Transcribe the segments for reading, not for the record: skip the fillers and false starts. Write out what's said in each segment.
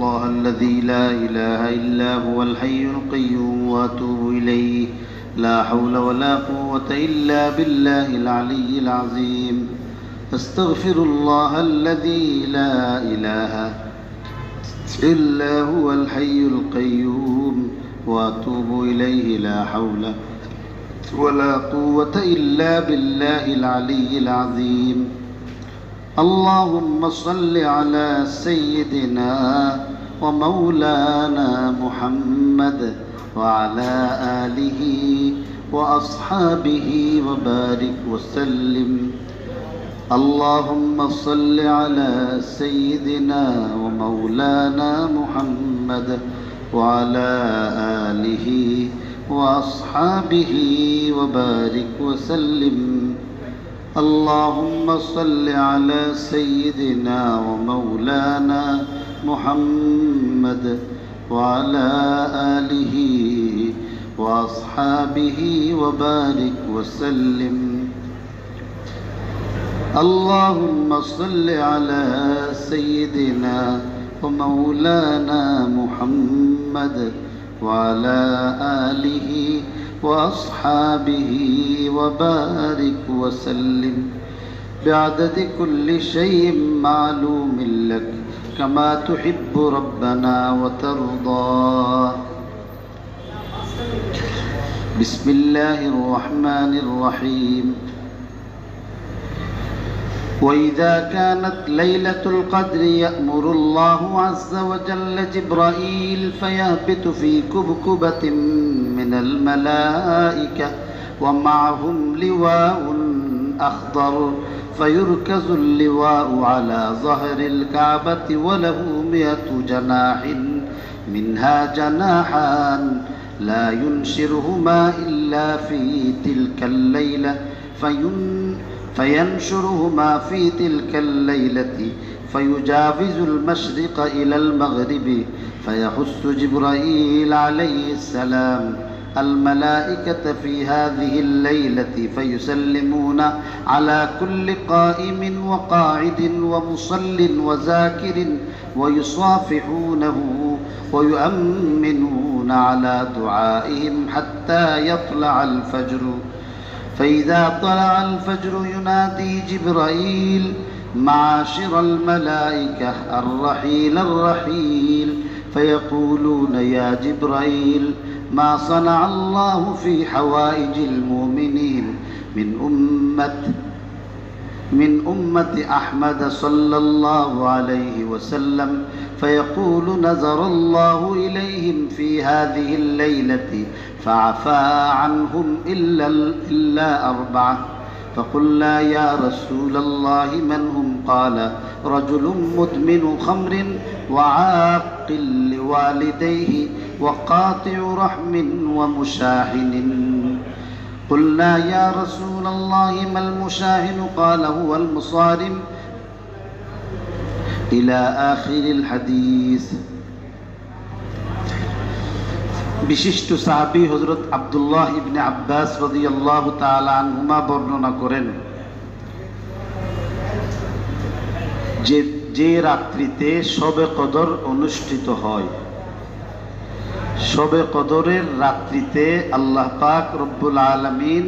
الله الذي لا إله إلا هو الحي القيوم وأتوب إليه لا حول ولا قوة إلا بالله العلي العظيم أستغفر الله الذي لا إله إلا هو الحي القيوم وأتوب إليه لا حول ولا قوة إلا بالله العلي العظيم اللهم صل على سيدنا ومولانا محمد وعلى آله وأصحابه وبارك وسلم اللهم صل على سيدنا ومولانا محمد وعلى آله وأصحابه وبارك وسلم اللهم صل على سيدنا ومولانا محمد وعلى آله وأصحابه وبارك وسلم اللهم صل على سيدنا ومولانا محمد وعلى آله وأصحابه وبارك وسلم بعدد كل شيء معلوم لك كما تحب ربنا وترضى بسم الله الرحمن الرحيم وإذا كانت ليلة القدر يأمر الله عز وجل جبرائيل فيهبط في كبكبة من الملائكة ومعهم لواء أخضر فيركز اللواء على ظهر الكعبة وله 100 جناح منها جناحان لا ينشرهما إلا في تلك الليلة فينشرهما في تلك الليلة فيجاوز المشرق إلى المغرب فيحث جبرائيل عليه السلام الملائكة في هذه الليلة فيسلمون على كل قائم وقاعد ومصل وذاكر ويصافحونه ويؤمنون على دعائهم حتى يطلع الفجر فإذا طلع الفجر ينادي جبرائيل معاشر الملائكة الرحيل الرحيل فيقولون يا جبرائيل ما صنع الله في حوائج المؤمنين من أمة أحمد صلى الله عليه وسلم فيقول نظر الله إليهم في هذه الليلة فعفى عنهم إلا 4 فقلنا يا رسول الله من هم قال رجل مدمن خمر وعاق لوالديه وقاطع رحم ومشاحن قلنا يا رسول الله ما المشاحن قال هو المصارم إلى آخر الحديث বিশিষ্ট সাহাবী হযরত আব্দুল্লাহ ইবনে আব্বাস রাদিয়াল্লাহু তাআলা আনহুমা বর্ণনা করেন যে রাত্রিতে শবে কদর অনুষ্ঠিত হয় শবে কদরের রাত্রিতে আল্লাহ পাক রব্বুল আলামিন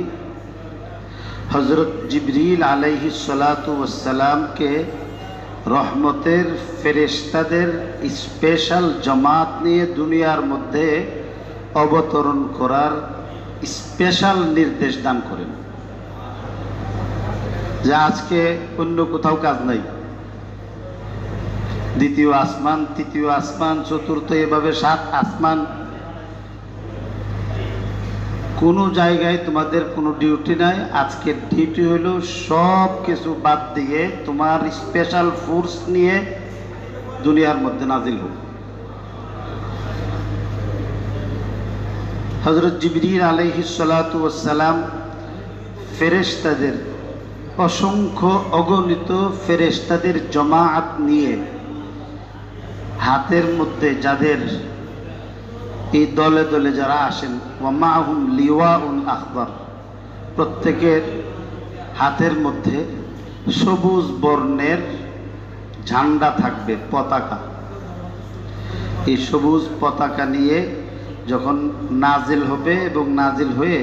হযরত জিবরিল আলাইহিস সালাতু ওয়াস সালামকে রহমতের ফেরেশতাদের স্পেশাল জামাত নিয়ে দুনিয়ার মধ্যে অবতরণ করার স্পেশাল নির্দেশ দান করেন যে আজকে অন্য কোথাও কাজ নাই দ্বিতীয় আসমান তৃতীয় আসমান চতুর্থ এভাবে 7 আসমান কোনো জায়গায় তোমাদের কোনো ডিউটি নাই আজকের ডিউটি হলো সব কিছু বাদ দিয়ে তোমার স্পেশাল ফোর্স নিয়ে দুনিয়ার মধ্যে নাজিল হোক হযরত জিবরিল আলাইহিস সালাতু ওয়াস সালাম ফেরেশতাদের অসংখ্য অগণিত ফেরেশতাদের জামাআত নিয়ে হাতের মধ্যে যাদের এই দলে দলে যারা আসেন ওয়া মাহুম লিওয়াউন আখবার প্রত্যেকের হাতের মধ্যে সবুজ বর্ণের ঝান্ডা থাকবে পতাকা এই সবুজ পতাকা নিয়ে যখন নাজিল হবে এবং নাজিল হয়ে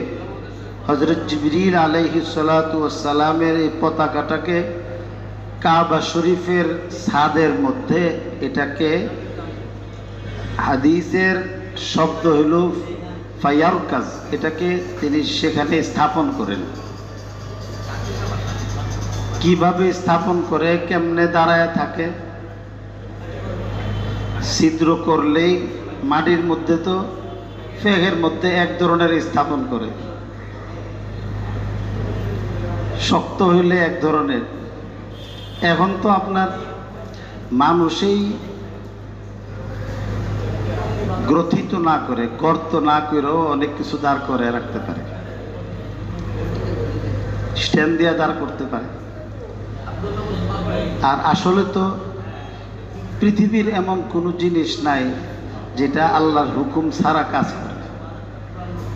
হযরত জিবরিল আলাইহিস সালাতু ওয়াস সালামের এই পতাকাটাকে কাবা শরীফের ছাদের মধ্যে, এটাকে হাদিসের শব্দ হইল ফায়ারকাজ, এটাকে তিনি সেখানে স্থাপন করেন। কিভাবে স্থাপন করে, কেমনে দাঁড়ায় থাকে? ছিদ্র করলেই মাটির মধ্যে, তো ফেহের মধ্যে এক ধরনের স্থাপন করে, শক্ত হইলে এক ধরনের। এখন তো আপনার মানুষেই গ্রথিত না করে, গর্ত না করেও অনেক কিছু দাঁড় করে রাখতে পারে, স্ট্যান্ড দিয়ে দাঁড় করতে পারে। আর আসলে তো পৃথিবীর এমন কোনো জিনিস নাই যেটা আল্লাহর হুকুম ছাড়া কাজ করে।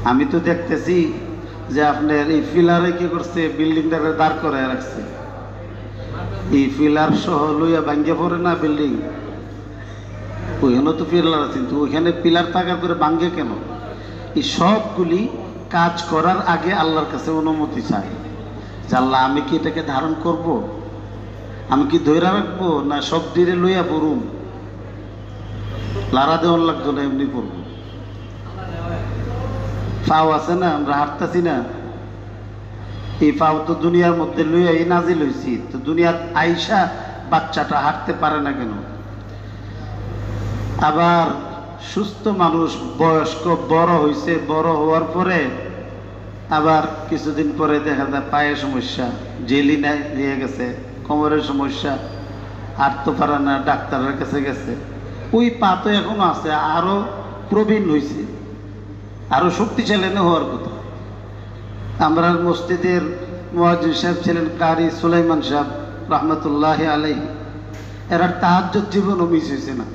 আমি তো দেখতেছি যে আপনার এই পিলারে কি করছে, বিল্ডিংটাকে দাঁড় করে রাখছে। এই পিলার সহ লইয়া ভাঙ্গে পড়ে না বিল্ডিং, ওইখানে তো পিলার আছে, কিন্তু ওইখানে পিলার থাকার করে ভাঙ্গে কেন? এই সবগুলি কাজ করার আগে আল্লাহর কাছে অনুমতি চাই যে আল্লাহ, আমি কি এটাকে ধারণ করব, আমি কি ধরে রাখবো, না সব দিনে লইয়া পড়ুম, লারা দেওয়ার লাগতো না, এমনি পড়ব। ফাও আছে না, আমরা হাঁটতেছি না, এই ফাও তো দুনিয়ার মধ্যে লইয়া এই নাজিল হয়েছি, তো দুনিয়ার আইসা বাচ্চাটা হাঁটতে পারে না কেন? আবার সুস্থ মানুষ বয়স্ক বড় হয়েছে, বড় হওয়ার পরে আবার কিছুদিন পরে দেখা যায় পায়ের সমস্যা, জেলি নাই নিয়ে গেছে, কোমরের সমস্যা, হাঁটতে পারে না, ডাক্তারের কাছে গেছে। ওই পা তো এখনো আছে, আরো প্রবীণ হয়েছে, আরো শক্তিশালী হওয়ার কথা। আমরা মসজিদের মুয়াজ্জিন সাহেব ছিলেন কারি সুলাইমান সাহেব রহমতুল্লাহ আলাইহি, এরা তাহাজ্জুদ জীবনও মিস হয়েছে না,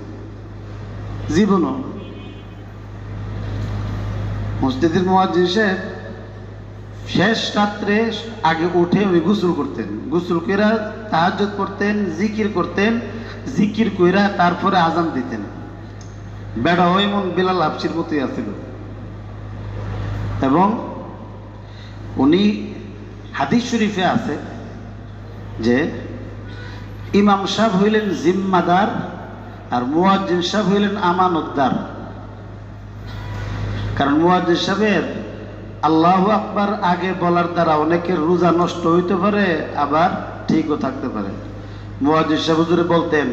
জীবনও। মসজিদের মুয়াজ্জিন সাহেব শেষ রাত্রে আগে উঠে উনি গোসল করতেন, গোসল কইরা তাহাজ্জুদ পড়তেন, জিকির করতেন, জিকির কইরা তারপরে আজান দিতেন। বেড়া ওইমন বিলাল হাফসির মতোই আছিল। এবং উনি হাদিস শরীফে আছে যে ইমাম সাহেব হইলেন জিম্মাদার আর মুয়াজ্জিন সাহেব হইলেন আমানতদার। কারণ মুয়াজ্জিন সাহেবের আল্লাহু আকবার আগে বলার দ্বারা অনেকের রোজা নষ্ট হইতে পারে, আবার ঠিকও থাকতে পারে। মুয়াজ্জিন সাহেব হুজুরে বলতেন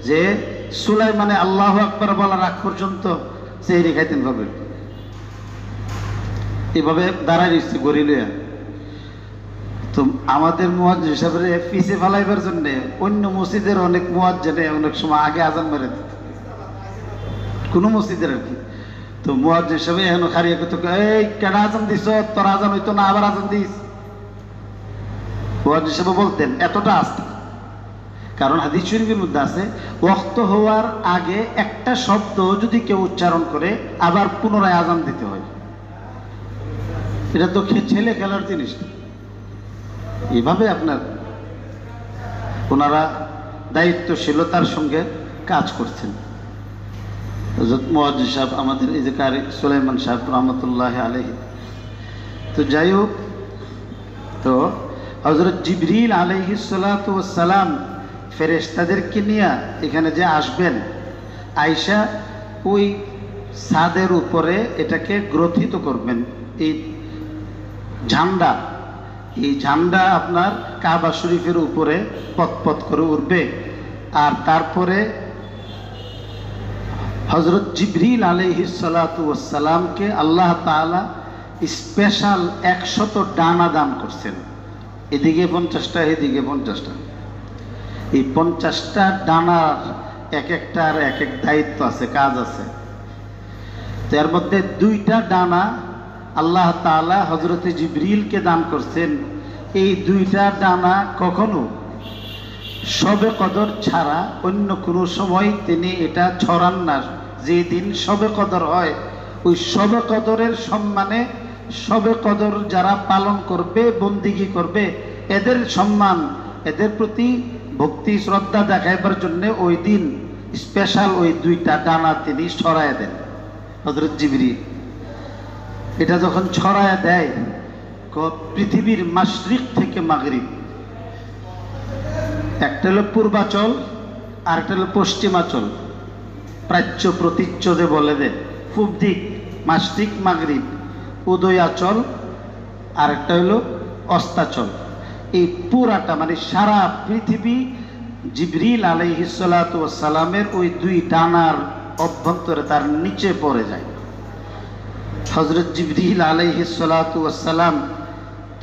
যে সুলাইমানে আল্লাহু আকবার বলার আগ পর্যন্ত সেহরি খাইতেন ভাবে, এভাবে দাঁড়ায় দিচ্ছি গরিলিয়া। তো আমাদের মুয়াজ্জিন হিসাবে পিছে ফেলাইবার জন্য অন্য মসজিদের অনেক মুয়াজ্জিনে অনেক সময় আগে আজান মেরে দিত, কোনো মসজিদের আর কি। তো মুয়াজ্জিন হিসাবে এখন খারিয়া কত, এই কেন আজান দিস, তোর আজান হইতো না, আবার আজান দিস। মুয়াজ্জিন হিসাবে বলতেন এতটা আস্থা। কারণ হাদিস শরীফের মধ্যে আছে ওয়াক্ত হওয়ার আগে একটা শব্দ যদি কেউ উচ্চারণ করে আবার পুনরায় আজান দিতে হয়। এটা তো ছেলে খেলার জিনিস। এইভাবে আপনার ওনারা দায়িত্বশীলতার সঙ্গে কাজ করছেন। মুয়াজ্জিন সাহেব আমাদের এই যে কারি সুলাইমান সাহেব রহমতুল্লাহ আলাইহি। তো যাই হোক, তো হযরত জিবরিল আলাইহিস সালাতু ওয়াস সালাম ফেরেশতাদেরকে নিয়ে এখানে যে আসবেন, আয়েশা ওই ছাদের উপরে এটাকে গ্রথিত করবেন। এই ঝান্ডা, এই ঝান্ডা আপনার কাবা শরীফের উপরে পথ করে উঠবে। আর তারপরে হযরত জিবরিল আলাইহিস সালাতু ওয়াস সালামকে আল্লাহ তাআলা স্পেশাল 100 ডানা দান করছেন, এদিকে 50টা এদিকে 50টা। এই 50টা ডানার এক একটার এক এক দায়িত্ব আছে, কাজ আছে। তার মধ্যে 2টা ডানা আল্লাহ তাআলা হযরতে জিবরিলকে দান করছেন। এই 2টা ডানা কখনো শবে কদর ছাড়া অন্য কোনো সময় তিনি এটা ছড়ান না। যে দিন শবে কদর হয় ওই শবে কদরের সম্মানে, শবে কদর যারা পালন করবে, বন্দিগি করবে, এদের সম্মান, এদের প্রতি ভক্তি শ্রদ্ধা দেখাইবার জন্য ওই দিন স্পেশাল ওই দুইটা ডানা তিনি ছড়ায় দেন হযরত জিবরিল। এটা যখন ছড়ায় দেয় পৃথিবীর মাশরিক থেকে মাগরিব, একটা হলো পূর্বাচল আর একটা হলো পশ্চিমাচল, প্রাচ্য প্রতীচ্য যে বলে দে, পূব দিক মাশরিক মাগরিব, উদয়াচল আর একটা হলো অস্তাচল। এই পুরাটা মানে সারা পৃথিবী জিবরিল আলাইহিস সালাতু ওয়াস সালামের ওই দুই ডানার অভ্যন্তরে তার নিচে পড়ে যায়। হযরত জিবরিল আলাইহিস সালাতু ওয়াস সালাম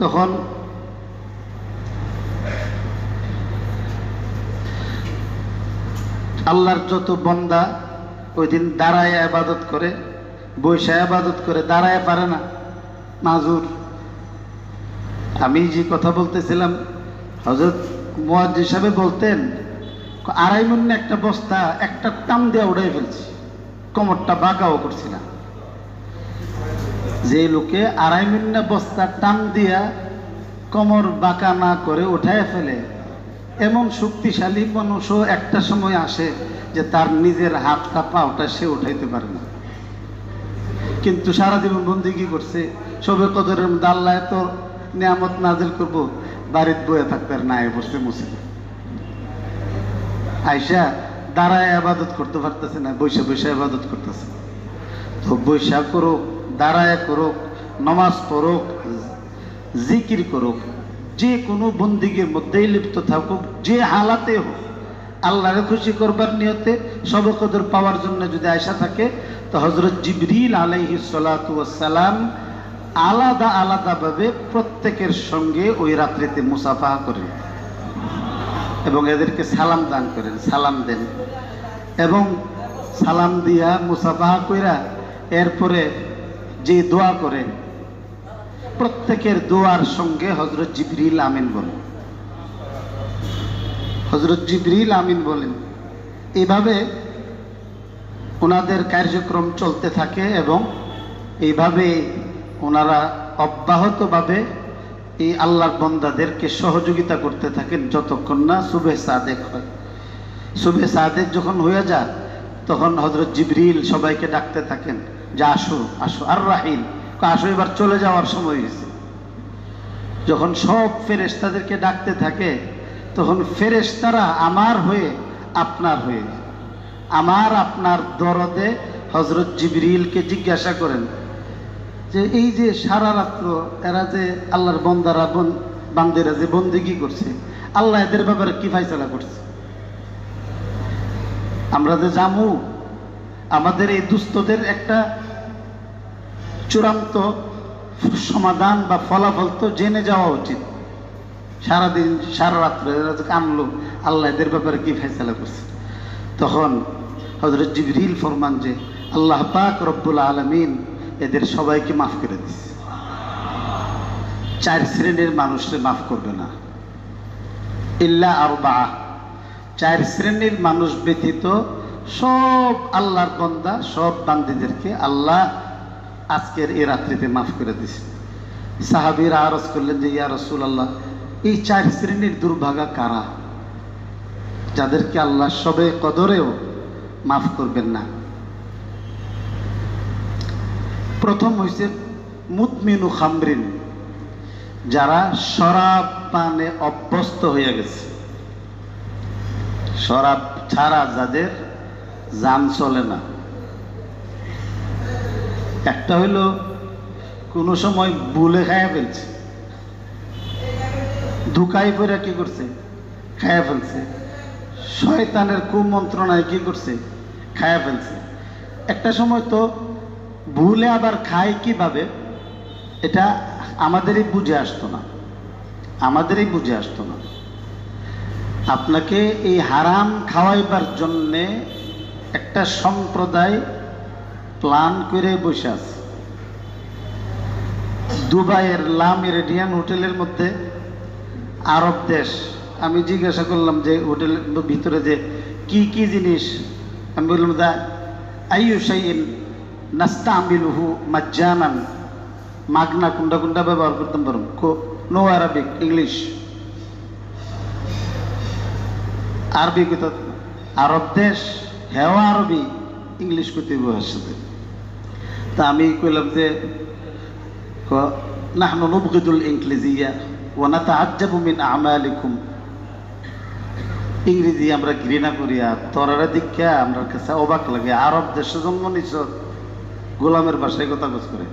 তখন আল্লাহর যত বান্দা ওই দিন দাঁড়ায় ইবাদত করে, বসে ইবাদত করে, দাঁড়ায় পারে না, মাজুর। আমি যে কথা বলতেছিলাম হযরত মুয়াজ্জিন সাহেব বলতেন 2.5 মণ একটা বস্তা একটা টান দিয়ে উড়াই ফেলছি, কোমরটা বাঁকাও করছি না। যে লোকে 2.5 মণ বস্তা টান দিয়া কোমর বাঁকা না করে উঠায় ফেলে, এমন শক্তিশালী মানুষও একটা সময় আসে যে তার নিজের হাতটা পাওটা সে উঠাইতে পারে না, কিন্তু সারা জীবন বন্দেগী করছে। শবে কদরের মধ্যে আল্লাহ এত নিয়ামত নাজিল করব, বাড়িতে বয়ে থাকতে আর না বসতে মুসিবত। আয়সা দাঁড়ায় আবাদত করতে পারতেছে না, বৈশা বৈশা আবাদত করতেছে। তো বৈশা করুক, দাঁড়ায় করুক, নামাজ পড়ুক, জিকির করুক, যে কোনো বন্দিগির মধ্যেই লিপ্ত থাকুক, যে হালাতে হোক, আল্লাহরে খুশি করবার নিয়তে শবে কদর পাওয়ার জন্য যদি আয়সা থাকে, তো হযরত জিবরিল আলাইহিস সালাতু ওয়াস সালাম আলাদা আলাদাভাবে প্রত্যেকের সঙ্গে ওই রাত্রিতে মুসাফাহা করেন এবং এদেরকে সালাম দান করেন, সালাম দেন, এবং সালাম দিয়া মুসাফাহা কইরা এরপরে যে দোয়া করে প্রত্যেকের দোয়ার সঙ্গে হযরত জিবরিল আমিন বলেন, হযরত জিবরিল আমিন বলেন। এইভাবে ওনাদের কার্যক্রম চলতে থাকে এবং এইভাবে ওনারা অব্যাহতভাবে এই আল্লাহর বান্দাদেরকে সহযোগিতা করতে থাকেন যতক্ষণ না সুবহে সাদেক হয়। সুবহে সাদেক যখন হয়ে যায় তখন হযরত জিবরিল সবাইকে ডাকতে থাকেন যে আসো আসো, আর রাহিল, আসো এবার চলে যাওয়ার সময় হয়েছে। যখন সব ফেরেশতাদেরকে ডাকতে থাকে তখন ফেরেশতারা আমার হয়ে আপনার হয়ে, আমার আপনার দরদে হযরত জিবরিলকে জিজ্ঞাসা করেন যে এই যে সারা রাত্র এরা যে আল্লাহর বান্দারা বান্দিরা যে বন্দেগী করছে, আল্লাহ এদের ব্যাপারে কি ফায়সালা করছে? আমরা যে জামু, আমাদের এই দুস্থদের একটা চূড়ান্ত সমাধান বা ফলাফল তো জেনে যাওয়া উচিত। সারাদিন সারা রাত্র এরা যে কানলো, আল্লাহ এদের ব্যাপারে কি ফায়সালা করছে? তখন হযরত জিবরিল ফরমান যে আল্লাহ পাক রব্বুল আলামিন এদের সবাইকে মাফ করে দিচ্ছে, 4 শ্রেণীর মানুষকে মাফ করবে না, ইল্লা আরবা, 4 শ্রেণীর মানুষ ব্যতীত সব আল্লাহর বান্দা, সব বান্দীদেরকে আল্লাহ আজকের এই রাত্রিতে মাফ করে দিছে। সাহাবীরা আরজ করলেন যে ইয়া রাসূলুল্লাহ, এই 4 শ্রেণীর দুর্ভাগা কারা যাদেরকে আল্লাহ সবে কদরেও মাফ করবেন না? প্রথম হইছে মুদমিনু খামরিন, যারা শরাব পানে অভ্যস্ত হয়ে গেছে, শরাব ছাড়া যাদের জান চলে না। একটা হইল কোনো সময় ভুলে খায়া ফেলছে, ধুকাই পড়ে কি করছে, খায়া ফেলছে, শয়তানের কুমন্ত্রণায় কি করছে, খায়া ফেলছে। একটা সময় তো ভুলে আবার খায় কিভাবে, এটা আমাদেরই বুঝে আসতো না, আমাদেরই বুঝে আসতো না। আপনাকে এই হারাম খাওয়াইবার জন্যে একটা সম্প্রদায় প্ল্যান করে বসে আছে। দুবাইয়ের লা মেরিডিয়ান হোটেলের মধ্যে, আরব দেশ, আমি জিজ্ঞাসা করলাম যে হোটেলের ভিতরে যে কি কি জিনিস, আমি বললাম দা আইয়ু শাইইন নাস্তামিলুহু মাজ্জানান, মাগনা কোনটা কোনটা ব্যবহার করতাম পারুন, নো আরবিক, ইংলিশ, আরবি কথা। আরব দেশ হেও আরবি ইংলিশ করতে বসার সাথে। তা আমি কইলাম যে নাহনু নুবগিদুল ইংলিজিয়া ওয়া নাতাআজ্জাবু মিন আমালিকুম, ইংরেজি আমরা ঘৃণা করি আর তোরারে দীক্ষা আমরা কাছে অবাক লাগে। আরব দেশে জন্ম নিছ, গোলামের ভাষায় কথা গোছ করে।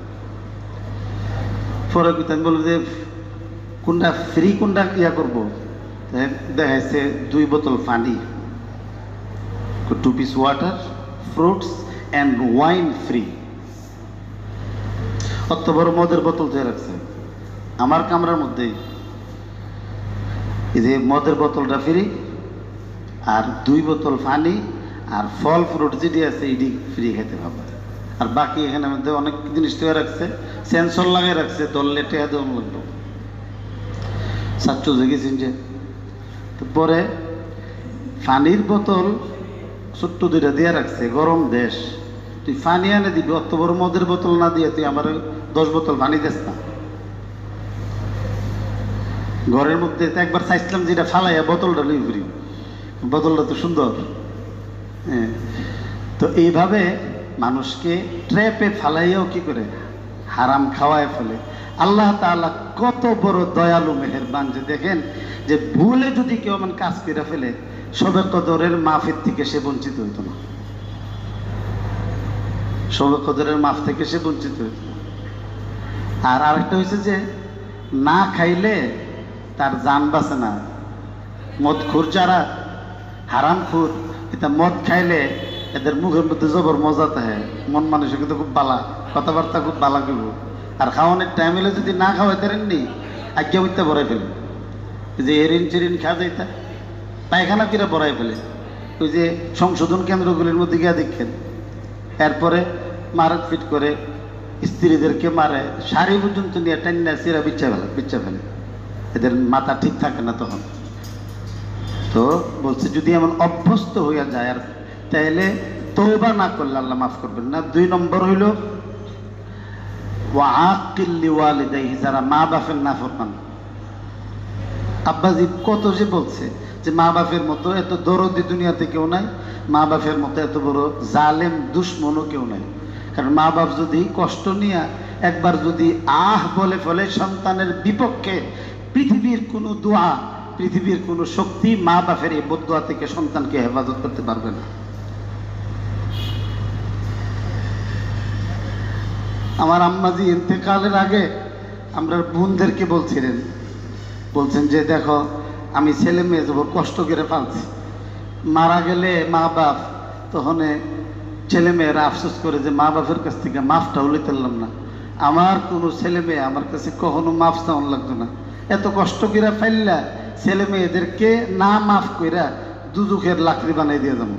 পরে আমি বলব যে কোনটা ফ্রি কোনটা ইয়া করবো, দেখাইছে 2 বোতল পানি, 2 piece water, fruits and wine free. অত বড় মদের বোতল দিয়ে রাখছে আমার কামরার মধ্যেই। এই যে মদের বোতলটা ফ্রি, আর 2 বোতল পানি, আর ফল ফ্রুট যেটি আছে এটি ফ্রি খেতে পাবে। আর বাকি এখানে মধ্যে অনেক জিনিস তৈরি রাখছে, সেন্সর লাগিয়ে রাখছে, দললে টেয়া দেওয়ান লাগলো। ছাত্র জেগেছেন যে পরে পানির বোতল ছোট্ট 2টা দিয়ে রাখছে। গরম দেশ, তুই পানি এনে দিবি, অত বড় মদের বোতল না দিয়ে তুই আমার 10 বোতল পানি দিস না। ঘরের মধ্যে একবার চাইছিলাম যেটা ফালাইয়া বোতলটা নিয়ে ফিরি, বোতলটা তো সুন্দর। হ্যাঁ, তো এইভাবে মানুষকে ট্র্যাপে ফালাইয়াও কি করে হারাম খাওয়ায় ফেলে। আল্লাহ তাআলা কত বড় দয়ালু মেহেরবান যে দেখেন যে ভুলে যদি কেউ এমন কাজ করে ফেলে, শবে কদরের মাহফিল থেকে সে বঞ্চিত হইত না, শবে কদরের মাফ থেকে সে বঞ্চিত হইত না। আর আরেকটা হয়েছে যে না খাইলে তার জান বাঁচে না। মদখোর যারা হারামখোর, এটা মদ খাইলে এদের মুখের মধ্যে জবর মজা থাকে, মন মানুষের কিন্তু খুব বালা, কথাবার্তা খুব বালা করব। আর খাওয়ানোর টাইম হলে যদি না খাওয়াইতে পারেননি আজ্ঞা উঠতে ভরাই ফেলে, যে এরিন চেরিন খা যাইতা পায়খানা কিরা ভরাই ফেলে। ওই যে সংশোধন কেন্দ্রগুলির মধ্যে গিয়া দেখেন, এরপরে মারত ফিট করে স্ত্রীদেরকে মারে, শাড়ি পর্যন্ত নিয়ে টান্না চিরা বিচ্ছা ফেলে। এদের মাথা ঠিক থাকে না তখন। তো বলছে যদি এমন অভ্যস্ত হইয়া যায় আর তাইলে তওবা না করলে আল্লাহ মাফ করবেন না। 2 নম্বর হইল ওয়া আকিল লিওয়ালিদাইহি, যারা মা বাপের নাফরমান। আব্বাজি কত যে বলছে যে মা বাপের মতো এত দরদি দুনিয়াতে কেউ নাই, মা বাপের মতো এত বড় জালেম দুশ্মনও কেউ নাই। কারণ মা বাপ যদি কষ্ট নিয়ে একবার যদি বলে ফেলে সন্তানের বিপক্ষে, পৃথিবীর কোনো দোয়া, পৃথিবীর কোনো শক্তি মা বাপের এই বদদোয়া থেকে সন্তানকে হেফাজত করতে পারবে না। আমার আম্মাজি ইন্তেকালের আগে আমরা বোনদেরকে বলছেন যে দেখো আমি ছেলে মেয়ে যাব কষ্ট করে পালছি, মারা গেলে মা বাপ তখন ছেলে মেয়েরা আফসোস করে যে মা বাপের কাছ থেকে মাফটাও লইতে পারলাম না। আমার কোনো ছেলে মেয়ে আমার কাছে কখনো মাফ চাওয়ান লাগতো না। এত কষ্ট করে ফাইল্লা ছেলে মেয়েদেরকে না মাফ কইরা দুজুখের লাকড়ি বানাই দিয়ে যাবো,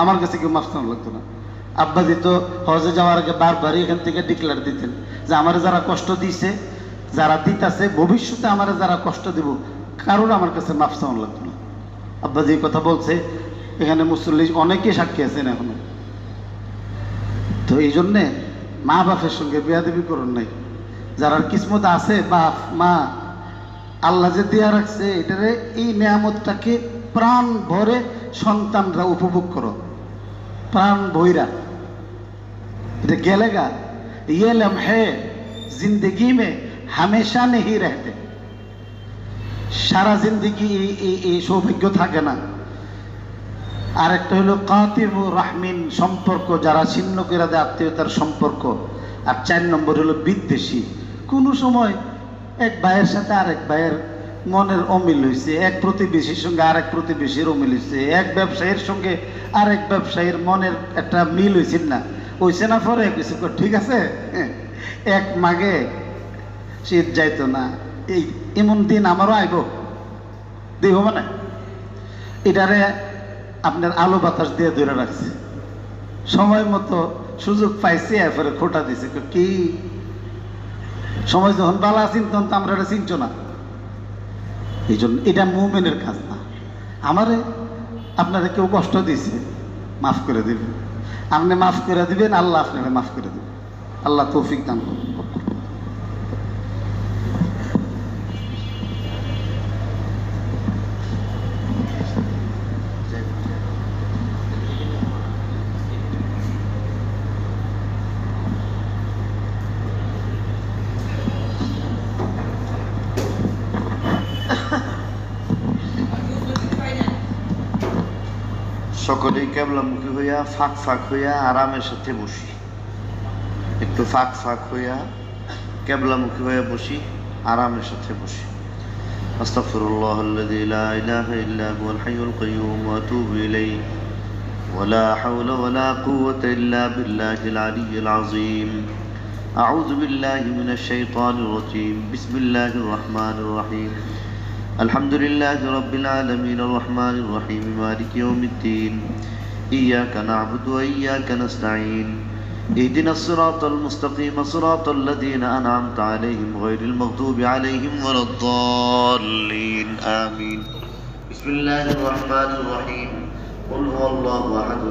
আমার কাছে কেউ মাফ চাওয়ান লাগতো না। আব্বাজি তো হজে যাওয়ার আগে বারবারই এখান থেকে ডিক্লার দিতেন যে আমার যারা কষ্ট দিছে, যারা দিতেছে, ভবিষ্যতে আমার যারা কষ্ট দিব, কারোর আমার কাছে মাফ চাওয়ান লাগতো না। আব্বাজি কথা বলছে, এখানে মুসল্লি অনেকেই সাক্ষী আছেন এখনো। তো এই জন্যে মা বাপের সঙ্গে বেয়াদবি করুন নাই। যারা কিসমত আছে বাপ মা, আল্লাহ যে দেয়া রাখছে এটারে, এই নিয়ামতটাকে প্রাণ ভরে সন্তানরা উপভোগ করো, প্রাণ ভৈরা। এটা গেলেগা ये लम्हे जिंदगी में हमेशा नहीं रहते, সারা জিন্দগি এই সৌভাগ্য থাকে না। আর একটা হলো কাতিবুর রাহমিন, সম্পর্ক যারা ছিন্ন করে দেয়, আত্মীয়তার সম্পর্ক। আর 4 নম্বর হলো বিদ্বেষী। কোনো সময় এক ভাইয়ের সাথে আরেক ভাইয়ের মনের অমিল হয়েছে, এক প্রতিবেশীর সঙ্গে আরেক প্রতিবেশীর অমিল হয়েছে, এক ব্যবসায়ীর সঙ্গে আরেক ব্যবসায়ীর মনের একটা মিল হয়েছে না, হয়েছে না, পরে কিছু ঠিক আছে, এক মাগে শীত যাইতো না, এই এমন দিন আমারও আইব দিব মানে এটারে আপনার আলো বাতাস দিয়ে ধরে রাখছে, সময় মতো সুযোগ পাইছে, এরপরে খোটা দিছে। কি সময় যখন বালা চিনত তখন তো আমরা এটা চিনছ না। এই জন্য এটা মুমিনের কাজ না। আমারে আপনারা কেউ কষ্ট দিয়েছে, মাফ করে দিবেন, আপনি মাফ করে দিবেন, আল্লাহ আপনাকে মাফ করে দেবেন। আল্লাহ তৌফিক দান করুন। সকলেই কেবলামুখী হইয়া ফাঁক ফাঁক হইয়া আরামের সাথে বসি, একটু ফাঁক ফাঁক হইয়া কেবলামুখী হইয়া বসি, আরামের সাথে বসি। আস্তাগফিরুল্লাহ আল্লাযী লা ইলাহা ইল্লা হুয়াল হাইয়ুল কাইয়্যুম ওয়া আতুবু ইলাইহি ওয়া লা হাওলা ওয়া লা কুওয়াতা ইল্লা বিল্লাহিল আলিয়্যিল আযীম। আউযু বিল্লাহি মিনাশ শাইতানির রাজীম। বিসমিল্লাহির রাহমানির রাহিম। আলহামদুলিল্লাহি রাব্বিল আলামিন আর রহমানির রহিম মালিকি ইয়াউমিদ্দিন। ইয়্যাকা না'বুদু ওয়া ইয়্যাকা নাস্তাঈন। ইহদিনাস সিরাতাল মুস্তাকিম সিরাতাল লাযীনা আন'আমতা আলাইহিম গায়রিল মাগদুবি আলাইহিম ওয়ালাদ-দাল্লিন। আমিন। বিসমিল্লাহির রহমানির রহিম। কুল হুয়াল্লাহু আহাদ।